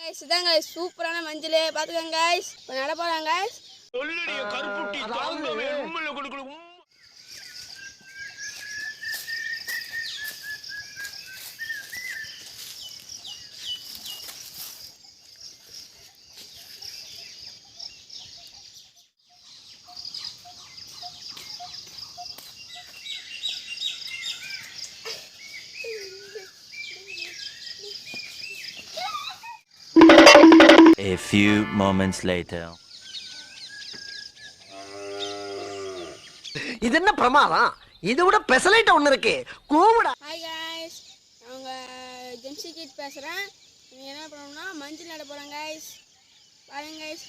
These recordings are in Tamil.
guys, இதான் guys சூப்பரான மஞ்சள் பாத்துக்கங்க guys. இப்ப நட போறாங்க guys. சொல்லுடைய கருப்புட்டி தாங்கவே உம்மல கொடுக்கல. A few moments later. இது என்ன பிரமாதம்? இதை விட பெசலைட் ஒண்ணு இருக்கு. கூவுடா. Hi guys. அவங்க ஜென்சி கிட் பேசுறேன். நீங்க என்ன பண்ணனும்னா மஞ்சள் நட போறாங்க guys. பாருங்க guys.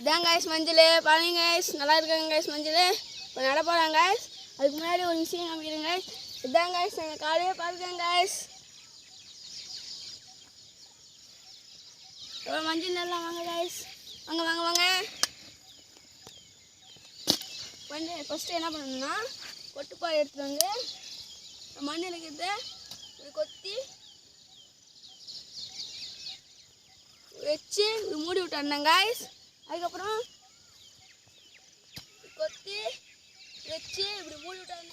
இதான் guys மஞ்சள் பாருங்க guys. நல்லா இருக்குங்க guys மஞ்சள். இப்ப நட போறாங்க guys. அதுக்கு முன்னாடி ஒரு விஷயம் காமிக்கிறேன் guys. இதான் guys எங்க காலையே பாருங்க guys. மஞ்சள் நல்லா வாங்க guys. வாங்க வாங்க வாங்க. வந்து ஃபஸ்ட்டு என்ன பண்ணணும்னா கொட்டுப்பாறை எடுத்துட்டு வந்து மண் இருக்கிறத இப்படி கொத்தி வச்சு மூடி விட்டாங்க guys. அதுக்கப்புறம் கொத்தி வச்சு இப்படி மூடி விட்டாங்க.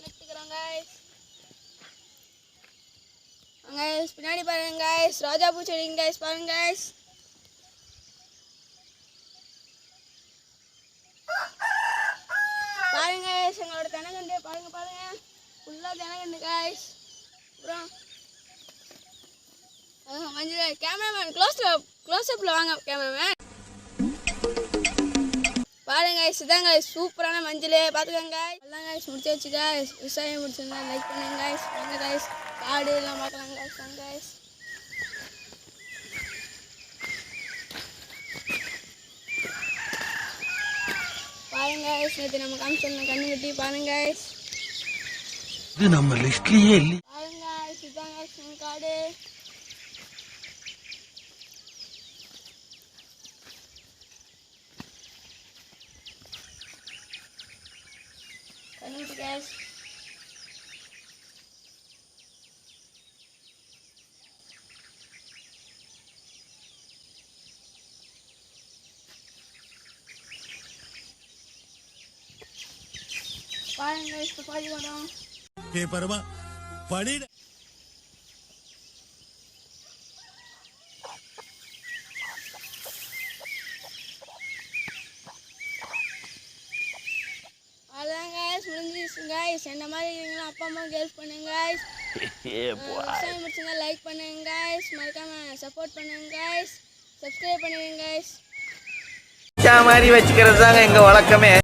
நட்டுக்கிறோம் guys. guys பின்னாடி பாருங்க guys ரோஜா பூ செடிங்க guys பாருங்க guys. பாருங்க guys எங்களோட தென்னங்கண்டு பாருங்க பாருங்க ஃபுல்லா தென்னங்கண்டு guys. அப்புறம் மஞ்சள் கேமராமேன் க்ளோஸ் அப்ல வாங்க கேமராமேன். பாருங்க guys இதான் guys சூப்பரான மஞ்சள் பாத்துக்கங்க guys. எல்லாம் guys முடிச்சாச்சு guys. விவசாயம் முடிச்சிருந்தா லைக் பண்ணுங்க guys. வாங்க guys காடு எல்லாம் பார்க்கலாம் guys. வாங்க guys. பாருங்க guys நேத்து நம்ம காமிச்சோம் கண்ணு கட்டி பாருங்க guys. இது நம்ம லிஸ்ட்லயே இல்ல. பாருங்க guys இதான் guys காடு. கண்ணு guys. பாருங்க இப்ப பாதி வரோம். ஏ பரமா படிடா. அதான் guys முடிஞ்சிருச்சு guys. என்ன மாதிரி இருக்கீங்களா அப்பா அம்மா ஹெல்ப் பண்ணுங்க guys. விவசாயம் முடிச்சுங்க லைக் பண்ணுங்க guys. மறக்காம சப்போர்ட் பண்ணுங்க guys. சப்ஸ்கிரைப் பண்ணுங்க guys. மாதிரி வச்சுக்கிறது தாங்க எங்க வழக்கமே.